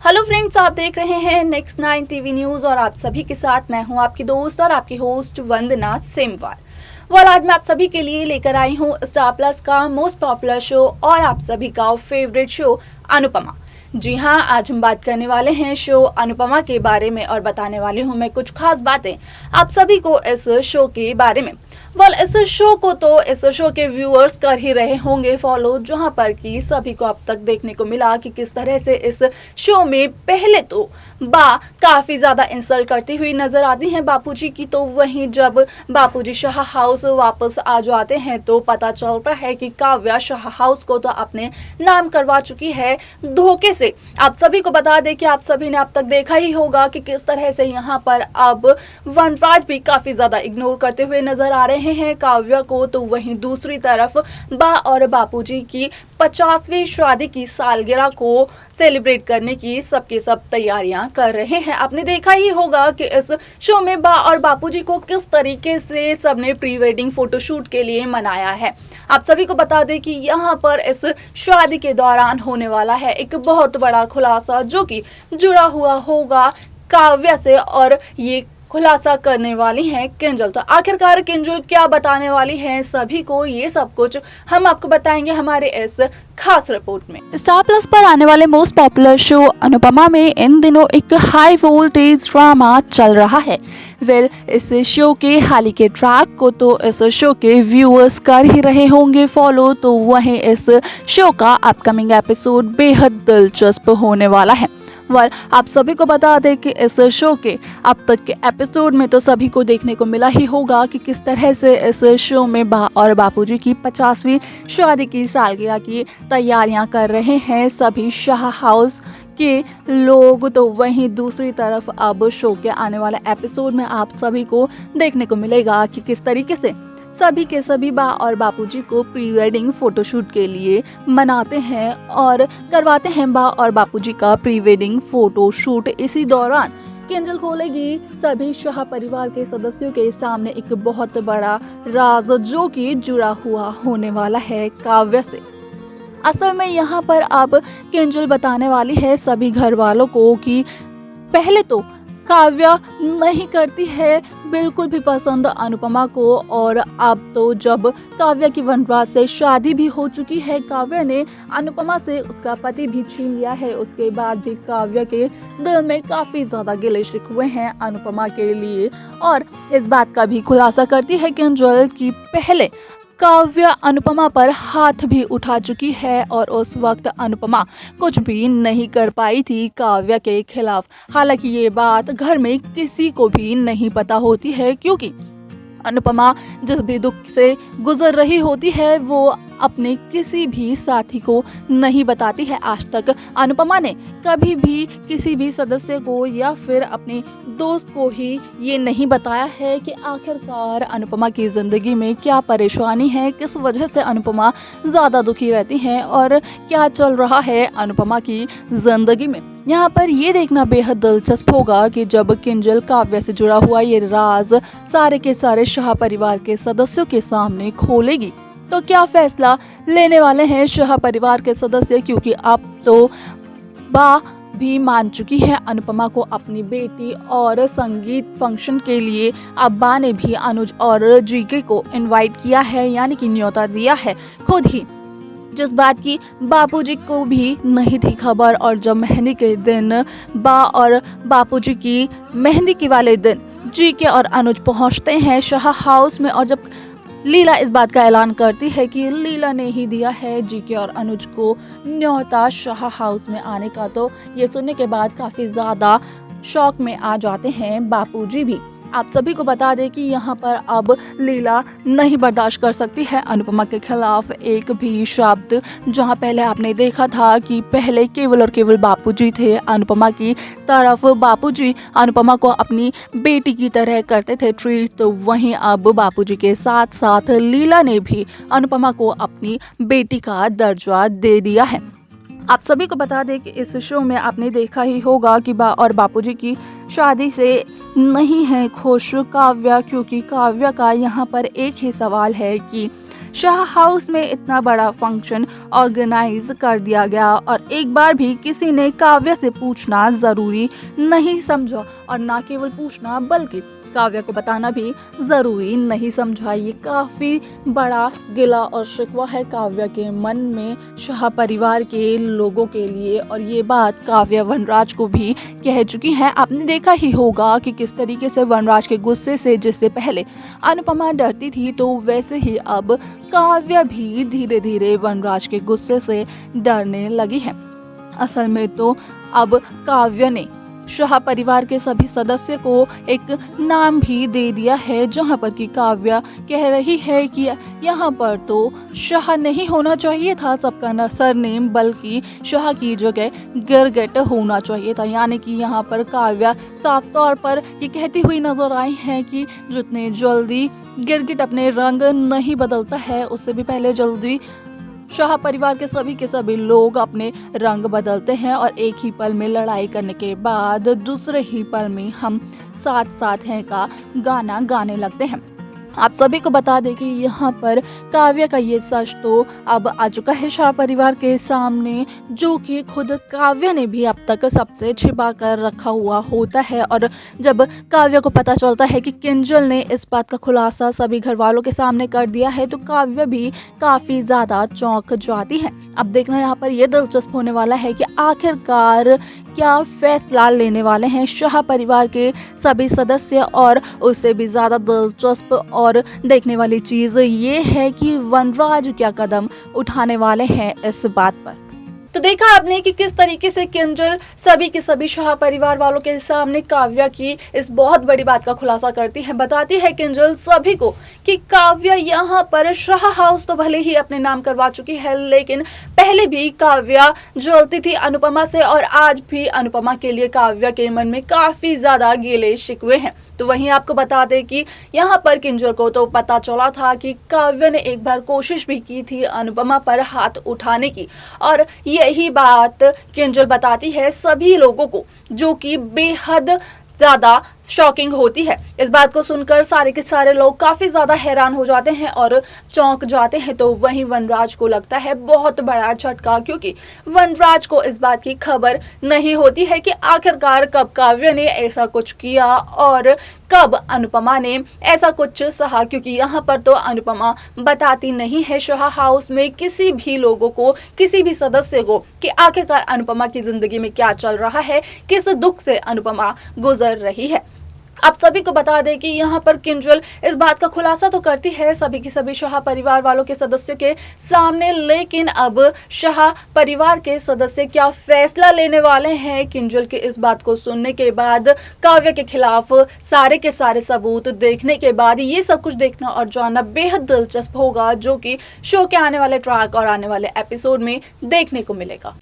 Hello friends, आप देख रहे हैं नेक्स्ट 9 टीवी न्यूज़ और आप सभी के साथ मैं हूं आपकी दोस्त और आपकी होस्ट वंदना सेमवार। आज मैं आप सभी के लिए लेकर आई हूं स्टार प्लस का मोस्ट पॉपुलर शो और आप सभी का फेवरेट शो अनुपमा। जी हाँ, आज हम बात करने वाले हैं शो अनुपमा के बारे में और बताने वाली हूँ मैं कुछ खास बातें आप सभी को इस शो के बारे में। इस शो को तो इस शो के व्यूअर्स कर ही रहे होंगे फॉलो, जहां पर कि सभी को अब तक देखने को मिला कि किस तरह से इस शो में पहले तो बा काफ़ी ज़्यादा इंसल्ट करती हुई नज़र आती हैं बापूजी की, तो वहीं जब बापूजी शाह हाउस वापस आ जाते हैं तो पता चलता है कि काव्या शाह हाउस को तो अपने नाम करवा चुकी है धोखे से। आप सभी को बता दें कि आप सभी ने अब तक देखा ही होगा कि किस तरह से यहाँ पर अब वनराज भी काफ़ी ज़्यादा इग्नोर करते हुए नज़र आ रहे हैं काव्या को, तो वहीं दूसरी तरफ बा और बापूजी की 50वीं शादी की सालगिरह को सेलिब्रेट करने की सबके सब तैयारियां कर रहे हैं। आपने देखा ही होगा कि इस शो में बा और बापूजी को किस तरीके से सबने प्री वेडिंग फोटोशूट के लिए मनाया है। आप सभी को बता दें कि यहाँ पर इस शादी के दौरान होने वाला है एक बहुत बड़ा खुलासा जो कि जुड़ा हुआ होगा काव्या से, और ये खुलासा करने वाली हैं किंजल। तो आखिरकार किंजल क्या बताने वाली हैं सभी को, ये सब कुछ हम आपको बताएंगे हमारे इस खास रिपोर्ट में। स्टार प्लस पर आने वाले मोस्ट पॉपुलर शो अनुपमा में इन दिनों एक हाई वोल्टेज ड्रामा चल रहा है। इस शो के हाल ही के ट्रैक को तो इस शो के व्यूअर्स कर ही रहे होंगे फॉलो, तो वहीं इस शो का अपकमिंग एपिसोड बेहद दिलचस्प होने वाला है। आप सभी को बता दें कि इस शो के अब तक के एपिसोड में तो सभी को देखने को मिला ही होगा कि किस तरह से इस शो में बा और बापूजी की 50वीं शादी की सालगिरह की तैयारियां कर रहे हैं सभी शाह हाउस के लोग। तो वहीं दूसरी तरफ अब शो के आने वाले एपिसोड में आप सभी को देखने को मिलेगा कि किस तरीके से सभी के सभी बा और बापूजी को प्री वेडिंग फोटोशूट के लिए मनाते हैं और करवाते हैं बा और बापूजी का प्री वेडिंग फोटोशूट। इसी दौरान किंजल खोलेगी सभी शाह परिवार के सदस्यों के सामने एक बहुत बड़ा राज जो कि जुड़ा हुआ होने वाला है काव्या से। असल में यहाँ पर अब किंजल बताने वाली है सभी घर वालों को कि पहले तो काव्या नहीं करती है बिल्कुल भी पसंद अनुपमा को, और अब तो जब काव्या की वनराज से शादी भी हो चुकी है, काव्या ने अनुपमा से उसका पति भी छीन लिया है, उसके बाद भी काव्या के दिल में काफ़ी ज़्यादा गिले शिकवे हैं अनुपमा के लिए। और इस बात का भी खुलासा करती है किंजल कि पहले काव्या अनुपमा पर हाथ भी उठा चुकी है और उस वक्त अनुपमा कुछ भी नहीं कर पाई थी काव्या के खिलाफ। हालांकि ये बात घर में किसी को भी नहीं पता होती है, क्योंकि अनुपमा जिस भी दुख से गुजर रही होती है वो अपने किसी भी साथी को नहीं बताती है। आज तक अनुपमा ने कभी भी किसी भी सदस्य को या फिर अपने दोस्त को ही ये नहीं बताया है कि आखिरकार अनुपमा की ज़िंदगी में क्या परेशानी है, किस वजह से अनुपमा ज़्यादा दुखी रहती हैं और क्या चल रहा है अनुपमा की ज़िंदगी में। यहाँ पर ये देखना बेहद दिलचस्प होगा कि जब किंजल काव्या से जुड़ा हुआ ये राज सारे के सारे शाह परिवार के सदस्यों के सामने खोलेगी तो क्या फैसला लेने वाले हैं शाह परिवार के सदस्य, क्योंकि अब तो बा भी मान चुकी है अनुपमा को अपनी बेटी और संगीत फंक्शन के लिए अब बा ने भी अनुज और जीके को इनवाइट किया है, यानी कि न्योता दिया है खुद ही, जिस बात की बापूजी को भी नहीं थी खबर। और जब मेहंदी के दिन बा और बापूजी की मेहंदी के वाले दिन जीके और अनुज पहुंचते हैं शाह हाउस में, और जब लीला इस बात का ऐलान करती है कि लीला ने ही दिया है जीके और अनुज को न्योता शाह हाउस में आने का, तो ये सुनने के बाद काफ़ी ज़्यादा शॉक में आ जाते हैं बापूजी भी। आप सभी को बता दें कि यहाँ पर अब लीला नहीं बर्दाश्त कर सकती है अनुपमा के खिलाफ एक भी शब्द। जहाँ पहले आपने देखा था कि पहले केवल और केवल बापूजी थे अनुपमा की तरफ, बापूजी अनुपमा को अपनी बेटी की तरह करते थे ट्रीट, तो वहीं अब बापूजी के साथ साथ लीला ने भी अनुपमा को अपनी बेटी का दर्जा दे दिया है। आप सभी को बता दें कि इस शो में आपने देखा ही होगा कि बा और बापूजी की शादी से नहीं है खुश काव्या, क्योंकि काव्या का यहाँ पर एक ही सवाल है कि शाह हाउस में इतना बड़ा फंक्शन ऑर्गेनाइज कर दिया गया और एक बार भी किसी ने काव्या से पूछना जरूरी नहीं समझा, और ना केवल पूछना बल्कि काव्या को बताना भी जरूरी नहीं समझा। ये काफी बड़ा गिला और शिकवा है काव्या के मन में शाह परिवार के लोगों के लिए, और ये बात काव्या वनराज को भी कह चुकी है। आपने देखा ही होगा कि किस तरीके से वनराज के गुस्से से, जिससे पहले अनुपमा डरती थी, तो वैसे ही अब काव्या भी धीरे धीरे वनराज के गुस्से से डरने लगी है। असल में तो अब काव्या ने शाह परिवार के सभी सदस्य को एक नाम भी दे दिया है, जहां पर कि काव्या कह रही है कि यहाँ पर तो शाह नहीं होना चाहिए था सबका सरनेम, बल्कि शाह की जगह गिरगिट होना चाहिए था। यानी कि यहाँ पर काव्या साफ तौर पर ये कहती हुई नजर आई है कि जितने जल्दी गिरगिट अपने रंग नहीं बदलता है, उससे भी पहले जल्दी शाह परिवार के सभी लोग अपने रंग बदलते हैं, और एक ही पल में लड़ाई करने के बाद दूसरे ही पल में हम साथ साथ हैं का गाना गाने लगते हैं। आप सभी को बता दें कि यहाँ पर काव्या का ये सच तो अब आ चुका है शाह परिवार के सामने, जो कि खुद काव्या ने भी अब तक सबसे छिपा कर रखा हुआ होता है। और जब काव्या को पता चलता है कि किंजल ने इस बात का खुलासा सभी घर वालों के सामने कर दिया है, तो काव्या भी काफ़ी ज़्यादा चौंक जाती है। अब देखना यहाँ पर यह दिलचस्प होने वाला है कि आखिरकार क्या फैसला लेने वाले हैं शाह परिवार के सभी सदस्य। और उससे भी ज़्यादा दिलचस्प और देखने वाली चीज़ ये है कि वनराज क्या कदम उठाने वाले हैं इस बात पर। तो देखा आपने कि किस तरीके से किंजल सभी के सभी शाह परिवार वालों के सामने काव्या की इस बहुत बड़ी बात का खुलासा करती है। बताती है किंजल सभी को कि काव्या यहाँ पर शाह हाउस तो भले ही अपने नाम करवा चुकी है, लेकिन पहले भी काव्या जलती थी अनुपमा से, और आज भी अनुपमा के लिए काव्या के मन में काफी ज्यादा गिले शिकवे हैं। तो वहीं आपको बता दें कि यहाँ पर किंजल को तो पता चला था कि काव्या ने एक बार कोशिश भी की थी अनुपमा पर हाथ उठाने की, और यही बात किंजल बताती है सभी लोगों को, जो कि बेहद ज़्यादा शॉकिंग होती है। इस बात को सुनकर सारे के सारे लोग काफ़ी ज़्यादा हैरान हो जाते हैं और चौंक जाते हैं। तो वहीं वनराज को लगता है बहुत बड़ा झटका, क्योंकि वनराज को इस बात की खबर नहीं होती है कि आखिरकार कब काव्या ने ऐसा कुछ किया और कब अनुपमा ने ऐसा कुछ सहा, क्योंकि यहाँ पर तो अनुपमा बताती नहीं है शाह हाउस में किसी भी लोगों को, किसी भी सदस्य को, कि आखिरकार अनुपमा की जिंदगी में क्या चल रहा है, किस दुख से अनुपमा गुजर रही है। आप सभी को बता दें कि यहाँ पर किंजल इस बात का खुलासा तो करती है सभी के सभी शाह परिवार वालों के सदस्यों के सामने, लेकिन अब शाह परिवार के सदस्य क्या फैसला लेने वाले हैं किंजल के इस बात को सुनने के बाद, काव्या के खिलाफ सारे के सारे सबूत देखने के बाद, ये सब कुछ देखना और जानना बेहद दिलचस्प होगा, जो कि शो के आने वाले ट्रैक और आने वाले एपिसोड में देखने को मिलेगा।